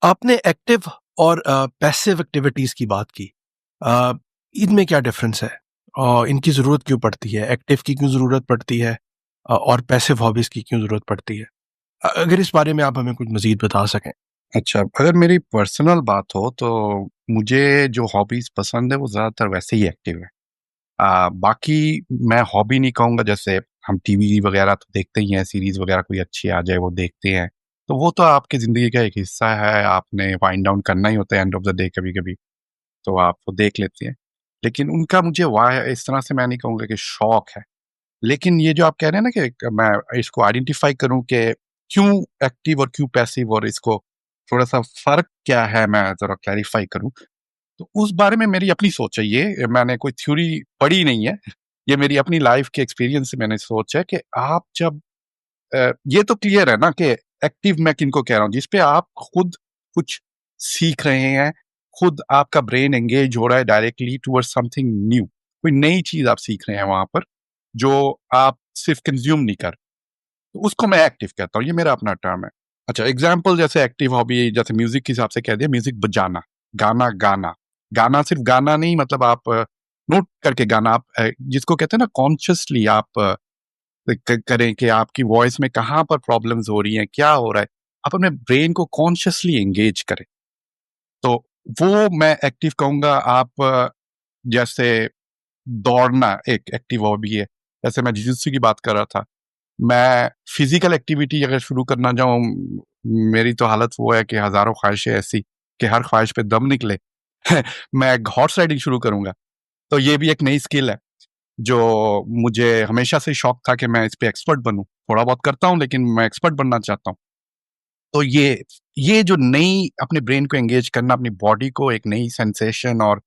आपने एक्टिव और passive activities की बात की। अ, इनमें क्या डिफ़रेंस है? इनकी ज़रूरत क्यों पड़ती है? एक्टिव की क्यों ज़रूरत पड़ती है? और पैसिव हॉबीज़ की क्यों ज़रूरत पड़ती है? अगर इस बारे में आप हमें कुछ मज़ीद बता सकें। अच्छा, अगर मेरी पर्सनल बात हो तो मुझे जो हॉबीज़ पसंद है वो ज़्यादातर वैसे ही एक्टिव है। बाकी मैं हॉबी नहीं कहूँगा, जैसे हम टीवी वगैरह तो देखते ही हैं, सीरीज़ वगैरह कोई अच्छी आ जाए वो देखते हैं। तो वो तो आपकी ज़िंदगी का एक हिस्सा है, आपने वाइंड डाउन करना ही होता है एंड ऑफ द डे कभी-कभी, तो आप वो देख लेते हैं। लेकिन उनका मुझे वाह इस तरह से मैं नहीं कहूँगा कि शौक है। लेकिन ये जो आप कह रहे हैं ना कि मैं इसको आइडेंटिफ़ाई करूँ कि क्यों एक्टिव और क्यों पैसिव, और इसको थोड़ा-सा फ़र्क क्या है, मैं ज़रा क्लैरिफ़ाई करूँ। तो उस बारे में मेरी अपनी सोच है ये, मैंने कोई थ्योरी पढ़ी नहीं है। ये मेरी अपनी लाइफ़ के एक्सपीरियंस से मैंने सोच है कि आप जब ये तो क्लियर है ना कि एक्टिव मैं किनको कह रहा हूँ, जिस पे आप खुद कुछ सीख रहे हैं, खुद आपका ब्रेन एंगेज हो रहा है डायरेक्टली टुवर्ड्स समथिंग न्यू। कोई नई चीज़ आप सीख रहे हैं वहाँ पर, जो आप सिर्फ़ कंज़्यूम नहीं कर, तो उसको मैं एक्टिव कहता हूँ, ये मेरा अपना टर्म है। अच्छा, एग्ज़ाम्पल जैसे एक्टिव हॉबी जैसे म्यूज़िक के हिसाब से कह दिया, म्यूज़िक बजाना, गाना गाना। गाना सिर्फ़ गाना नहीं, मतलब आप नोट करके गाना, आप जिसको कहते हैं ना कॉन्शियसली आप करें कि आपकी वॉइस में कहाँ पर प्रॉब्लम्स हो रही हैं, क्या हो रहा है। आप अपने ब्रेन को कॉन्शियसली एंगेज करें। तो वो मैं एक्टिव कहूँगा। आप जैसे दौड़ना एक एक्टिव हॉबी है। जैसे मैं जिजित्सु की बात कर रहा था। मैं फिज़िकल एक्टिविटी अगर शुरू करना चाहूँ, मेरी तो हालत वो है कि हज़ारों ख्वाहिशें ऐसी कि हर ख्वाहिश पे दम निकले। मैं हॉर्स राइडिंग शुरू करूँगा। तो ये भी एक नई स्किल है, जो मुझे हमेशा से शौक था कि मैं इस पे एक्सपर्ट बनूँ। थोड़ा बहुत करता हूँ लेकिन मैं एक्सपर्ट बनना चाहता हूँ। तो ये जो नई अपने ब्रेन को एंगेज करना, अपनी बॉडी को एक नई सेंसेशन और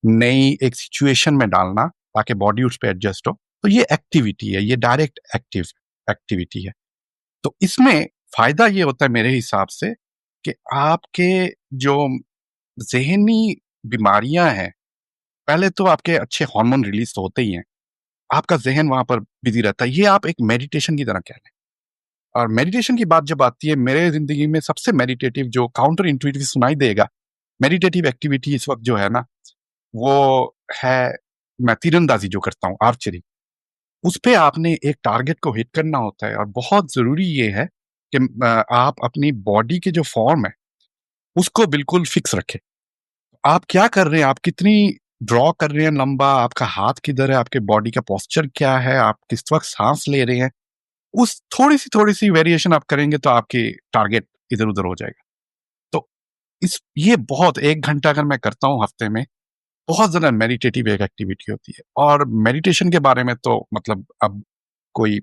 नई एक सिचुएशन में डालना ताकि बॉडी उस पे एडजस्ट हो, तो ये एक्टिविटी है, ये डायरेक्ट एक्टिव एक्टिविटी है। तो इसमें फ़ायदा ये होता है मेरे हिसाब से कि आपके जो ज़हनी बीमारियाँ हैं, पहले तो आपके अच्छे हार्मोन रिलीज़ तो होते ही हैं। आपका ज़हन वहाँ पर बिज़ी रहता है। ये आप एक मेडिटेशन की तरह कह लें। और मेडिटेशन की बात जब आती है, मेरे ज़िंदगी में सबसे मेडिटेटिव जो काउंटर इंट्यूटिव सुनाई देगा, मेडिटेटिव एक्टिविटी इस वक़्त जो है ना, वो है, मैं तीरंदाज़ी जो करता हूँ, आर्चरी। उसपे आपने एक टारगेट को हिट करना होता है और बहुत ज़रूरी ये है कि आप अपनी बॉडी के जो फ़ॉर्म है, उसको बिल्कुल फ़िक्स रखें। आप क्या कर रहे हैं, आप कितनी ड्रॉ कर रहे हैं लंबा, आपका हाथ किधर है, आपके बॉडी का पोस्चर क्या है, आप किस वक़्त साँस ले रहे हैं, उस थोड़ी-सी वेरिएशन आप करेंगे तो आपकी टारगेट इधर-उधर हो जाएगा। तो इस ये बहुत 1 घंटा अगर मैं करता हूँ हफ़्ते में, बहुत ज़्यादा मेडिटेटिव एक एक्टिविटी होती है। और मेडिटेशन के बारे में तो मतलब अब कोई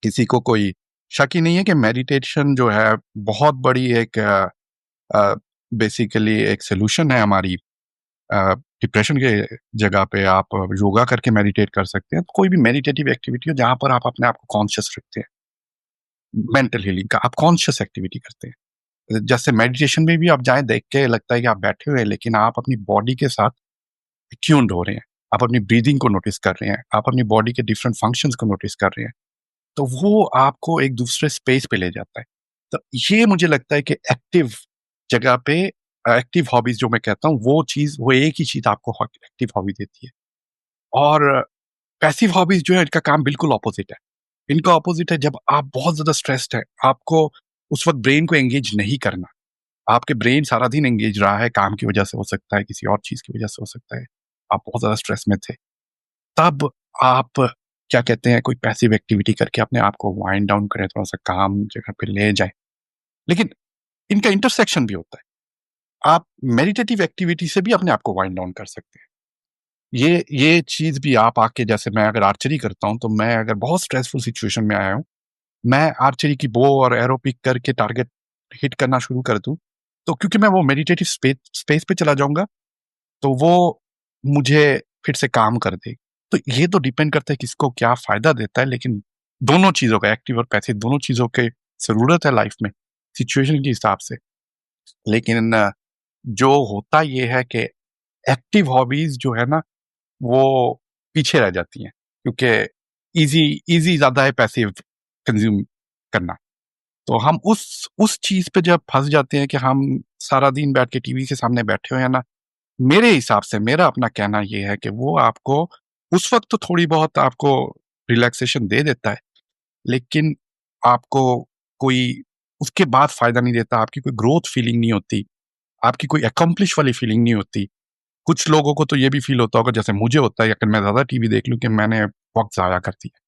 किसी को कोई शक ही नहीं है कि मेडिटेशन जो है बहुत बड़ी एक अ, बेसिकली एक सॉल्यूशन है हमारी डिप्रेशन के जगह पे। आप योगा करके मेडिटेट कर सकते हैं। कोई भी मेडिटेटिव एक्टिविटी हो जहाँ पर आप अपने आप को कॉन्शियस रखते हैं, मेंटल हीलिंग का आप कॉन्शियस एक्टिविटी करते हैं। जैसे मेडिटेशन में भी आप जाएँ, देख के लगता है कि आप बैठे हुए हैं, लेकिन आप अपनी बॉडी के साथ ट्यून्ड हो रहे हैं। आप अपनी ब्रीथिंग को नोटिस कर रहे हैं, आप अपनी बॉडी के डिफरेंट फंक्शंस को नोटिस कर रहे हैं। तो वो आपको एक दूसरे स्पेस पे ले जाता है। तो ये मुझे लगता है कि एक्टिव जगह पे एक्टिव हॉबीज़ जो मैं कहता हूँ, वो चीज़, वो एक ही चीज़ आपको एक्टिव हॉबी देती है। और पैसिव हॉबीज़ जो है, इनका काम बिल्कुल ऑपोज़िट है। इनका ऑपोज़िट है, जब आप बहुत ज़्यादा स्ट्रेस्ड हैं, आपको उस वक़्त ब्रेन को एंगेज नहीं करना। आपके ब्रेन सारा दिन एंगेज रहा है, काम की वज़ह से हो सकता है, किसी और चीज़ की वज़ह से हो सकता है। आप बहुत ज़्यादा स्ट्रेस में थे। तब आप क्या कहते हैं, कोई पैसिव एक्टिविटी करके अपने आप को वाइंड डाउन करें, थोड़ा-सा काम जगह पे ले जाएँ। लेकिन इनका इंटरसेक्शन भी होता है। आप मेडिटेटिव एक्टिविटी से भी अपने आप को वाइंड डाउन कर सकते हैं। ये चीज़ भी आप आके, जैसे मैं अगर आर्चरी करता हूँ, तो मैं अगर बहुत स्ट्रेसफुल सिचुएशन में आया हूँ, मैं आर्चरी की बो और एरो पिक करके टारगेट हिट करना शुरू कर दूँ, तो क्योंकि मैं वो मेडिटेटिव स्पेस पे चला जाऊँगा, तो वो मुझे फिर से काम कर देगी। तो ये तो डिपेंड करता है किसको क्या फ़ायदा देता है, लेकिन दोनों चीज़ों का, एक्टिव और पैसिव दोनों चीज़ों की ज़रूरत है लाइफ़ में, सिचुएशन के हिसाब से। लेकिन जो होता ये है कि एक्टिव हॉबीज़ जो है ना, वो पीछे रह जाती हैं, क्योंकि ईज़ी ईज़ी ज़्यादा है पैसिव कंज़्यूम करना। तो हम उस चीज़ पे जब फँस जाते हैं कि हम सारा दिन बैठ के टीवी के सामने बैठे हुए हैं ना, मेरे हिसाब से मेरा अपना कहना ये है कि वो आपको उस वक़्त तो थोड़ी बहुत आपको रिलैक्सेशन दे देता है, लेकिन आपको कोई उसके बाद फ़ायदा नहीं देता, आपकी कोई ग्रोथ फीलिंग नहीं होती, आपकी कोई अकम्प्लिश वाली फीलिंग नहीं होती। कुछ लोगों को तो ये भी फ़ील होता होगा जैसे मुझे होता है अगर मैं ज़्यादा टीवी देख लूँ कि मैंने वक़्त ज़ाया कर दिया।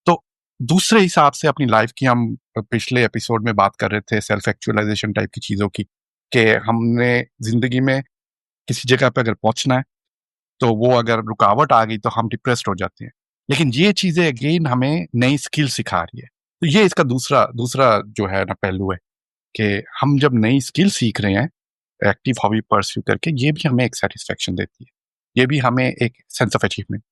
तो दूसरे हिसाब से अपनी लाइफ़ की हम पिछले एपिसोड में बात कर रहे थे सेल्फ एक्चुअलाइज़ेशन टाइप की चीज़ों की, कि हमने ज़िंदगी में किसी जगह पे अगर पहुँचना है, तो वो अगर रुकावट आ गई तो हम डिप्रेस्ड हो जाते हैं। लेकिन ये चीज़ें अगेन हमें नई स्किल सिखा रही है। तो ये इसका दूसरा दूसरा जो है ना पहलू है कि हम जब नई स्किल सीख रहे हैं, एक्टिव हॉबी परस्यू करके, ये भी हमें एक सैटिस्फैक्शन देती है। ये भी हमें एक सेंस ऑफ अचीवमेंट।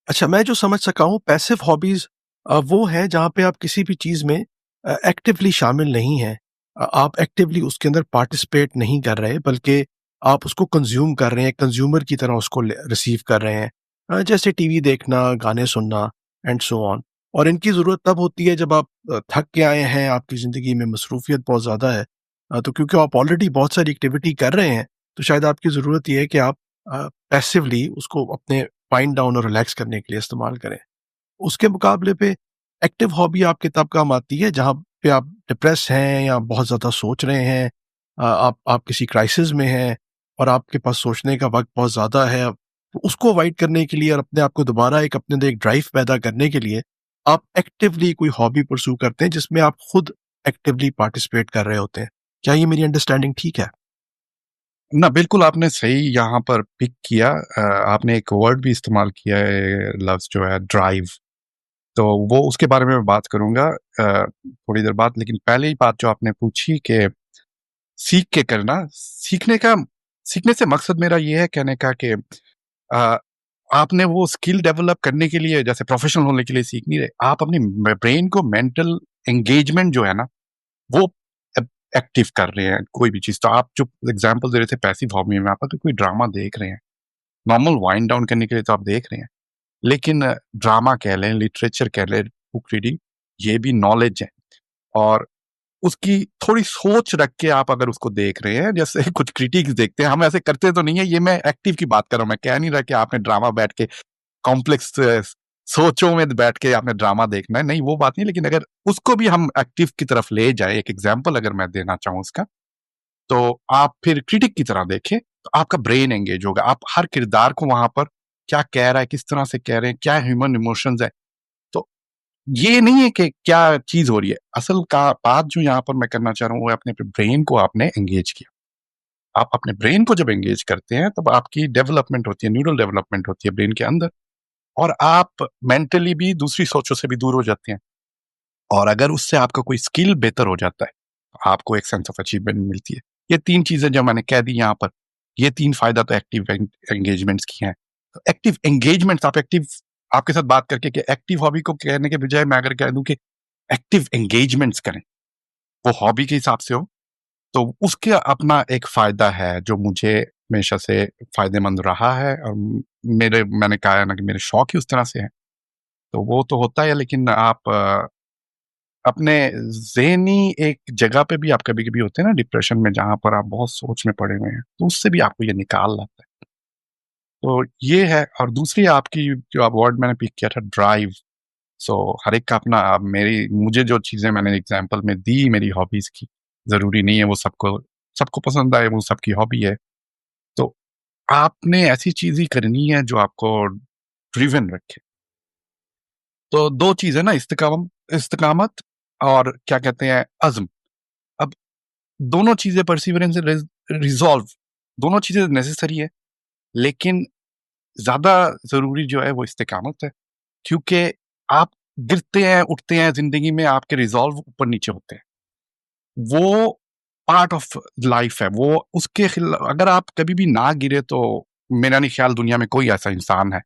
अच्छा, मैं जो समझ सका हूँ पैसिव हॉबीज़ वो है जहाँ पे आप किसी भी चीज़ में एक्टिवली शामिल नहीं हैं। आप एक्टिवली उसके अंदर पार्टिसिपेट नहीं कर रहे बल्कि आप उसको कंज़्यूम कर रहे हैं, कंज़्यूमर की तरह उसको ले रिसीव कर रहे हैं। जैसे टीवी देखना, गाने सुनना एंड सो ऑन। और इनकी ज़रूरत तब होती है जब आप थक के आए हैं, आपकी ज़िंदगी में मसरूफ़ियत बहुत ज़्यादा है। तो क्योंकि आप ऑलरेडी बहुत सारी एक्टिविटी कर रहे हैं, तो शायद आपकी ज़रूरत ये है कि आप पैसिवली उसको अपने वाइंड डाउन और रिलैक्स करने के लिए इस्तेमाल करें। उसके मुकाबले पे एक्टिव हॉबी आपके तब काम आती है जहाँ पे आप डिप्रेस हैं या बहुत ज़्यादा सोच रहे हैं, आप किसी क्राइसिस में हैं और आपके पास सोचने का वक़्त बहुत ज़्यादा है। तो उसको अवॉइड करने के लिए और अपने आप को दोबारा अपने अंदर एक ड्राइव पैदा करने के लिए आप एक्टिवली कोई हॉबी परस्यू करते हैं जिसमें आप खुद एक्टिवली पार्टिसिपेट कर रहे होते हैं। क्या ये मेरी अंडरस्टैंडिंग ठीक है? ना बिल्कुल आपने सही यहाँ पर पिक किया। आपने एक वर्ड भी इस्तेमाल किया है, लफ्ज़ जो है ड्राइव। तो वो उसके बारे में मैं बात करूँगा थोड़ी देर बाद। लेकिन पहले ही बात जो आपने पूछी कि सीख के करना, सीखने से मकसद मेरा ये है कहने का कि अ, आपने वो स्किल डेवलप करने के लिए जैसे प्रोफ़ेशनल होने के लिए सीख नहीं रहे। आप अपनी ब्रेन को मेंटल एंगेजमेंट जो है ना, वो एक्टिव कर रहे हैं कोई भी चीज़। तो आप जो एग्ज़ाम्पल दे रहे थे पैसिव हॉबी में, आप अगर कोई ड्रामा देख रहे हैं, नॉर्मल वाइंड डाउन करने के लिए तो आप देख रहे हैं। लेकिन ड्रामा कह लें, लिटरेचर कह लें, बुक रीडिंग, ये भी नॉलेज है। और उसकी थोड़ी सोच रख के आप अगर उसको देख रहे हैं, जैसे कुछ क्रिटिक्स देखते हैं, हम ऐसे करते तो नहीं है, ये मैं एक्टिव की बात कर रहा हूँ। मैं कह नहीं रहा कि आपने ड्रामा बैठ के कॉम्प्लेक्स सोचों में बैठ के आपने ड्रामा देखना है, नहीं वो बात नहीं। लेकिन अगर उसको भी हम एक्टिव की तरफ ले जाएँ, एक एग्ज़ाम्पल अगर मैं देना चाहूँ उसका, तो आप फिर क्रिटिक की तरह देखें, तो आपका ब्रेन एंगेज होगा। आप हर किरदार को वहाँ पर क्या कह रहा है, किस तरह से कह रहे हैं, क्या ह्यूमन इमोशंस है। तो ये नहीं है कि क्या चीज़ हो रही है। असल का बात जो यहाँ पर मैं करना चाह रहा हूँ, वो है अपने ब्रेन को आपने एंगेज किया। आप अपने ब्रेन को जब एंगेज करते हैं, तब आपकी डेवलपमेंट होती है, न्यूरल डेवलपमेंट होती है ब्रेन के अंदर, और आप मेंटली भी दूसरी सोचों से भी दूर हो जाते हैं। और अगर उससे आपका कोई स्किल बेहतर हो जाता है, तो आपको एक सेंस ऑफ अचीवमेंट मिलती है। ये 3 चीज़ें जो मैंने कह दी यहाँ पर, ये 3 फ़ायदा तो एक्टिव एंगेजमेंट्स की हैं। तो एक्टिव एंगेजमेंट्स आप एक्टिव आपके साथ बात करके कि एक्टिव हॉबी को कहने के बजाय मैं अगर कह दूँ कि एक्टिव एंगेजमेंट्स करें, वो हॉबी के हिसाब से हो, तो उसका अपना एक फ़ायदा है जो मुझे हमेशा से फ़ायदेमंद रहा है। और मैंने कहा है ना कि मेरे शौक ही उस तरह से हैं। तो वो तो होता है, लेकिन आप अपने ज़हनी एक जगह पे भी आप कभी-कभी होते हैं ना डिप्रेशन में, जहाँ पर आप बहुत सोच में पड़े हुए हैं, तो उससे भी आपको ये निकाल लाता है। तो ये है। और दूसरी आपकी जो आप वर्ड मैंने पिक किया था ड्राइव। सो हर एक का अपना मेरी मुझे जो चीज़ें मैंने एग्ज़ाम्पल में दी मेरी हॉबीज़ की, ज़रूरी नहीं है वो सबको सबको पसंद आए, वो सबकी हॉबी है। तो आपने ऐसी चीज़ ही करनी है जो आपको ड्रिवन रखे। तो 2 चीज़ है ना, इस्तिकामत और क्या कहते हैं अज़्म। अब दोनों चीज़ें परसिवरेंस रिज़ॉल्व, दोनों चीज़ें नेसेसरी है, लेकिन ज़्यादा ज़रूरी जो है वो इस्तिकामत है। क्योंकि आप गिरते हैं, उठते हैं ज़िंदगी में, आपके रिज़ॉल्व ऊपर-नीचे होते हैं। वो पार्ट ऑफ लाइफ़ है। वो उसके खिला अगर आप कभी भी ना गिरे तो मेरा नहीं ख़्याल दुनिया में कोई ऐसा इंसान है।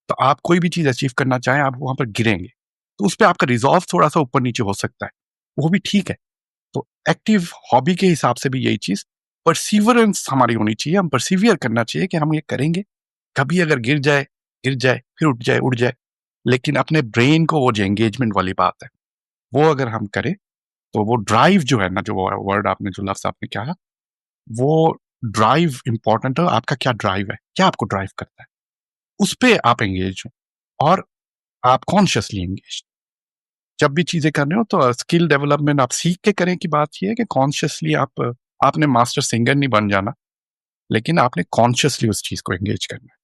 तो आप कोई भी चीज़ अचीव करना चाहें, आप वहाँ पर गिरेंगे। तो उसपे आपका रिज़ॉल्व थोड़ा-सा ऊपर-नीचे हो सकता है, वो भी ठीक है। तो एक्टिव हॉबी के हिसाब से भी यही चीज़, परसीवरेंस हमारी होनी चाहिए, हम परसिवियर करना चाहिए कि हम ये करेंगे। कभी अगर गिर जाए, फिर उठ जाए, उठ जाए। लेकिन अपने ब्रेन को वो जो एंगेजमेंट वाली बात है, वो अगर हम करें, तो वो ड्राइव जो है ना, जो वर्ड आपने, जो लफ्ज़ आपने कहा, वो ड्राइव इम्पोर्टेंट है। आपका क्या ड्राइव है? क्या आपको ड्राइव करता है? उस पे आप एंगेज हो और आप कॉन्शियसली एंगेज। जब भी चीज़ें कर रहे हो तो स्किल डेवलपमेंट आप सीख के करें की बात ये है कि कॉन्शियसली आपने मास्टर सिंगर नहीं बन जाना, लेकिन आपने कॉन्शियसली उस चीज़ को एंगेज करना है।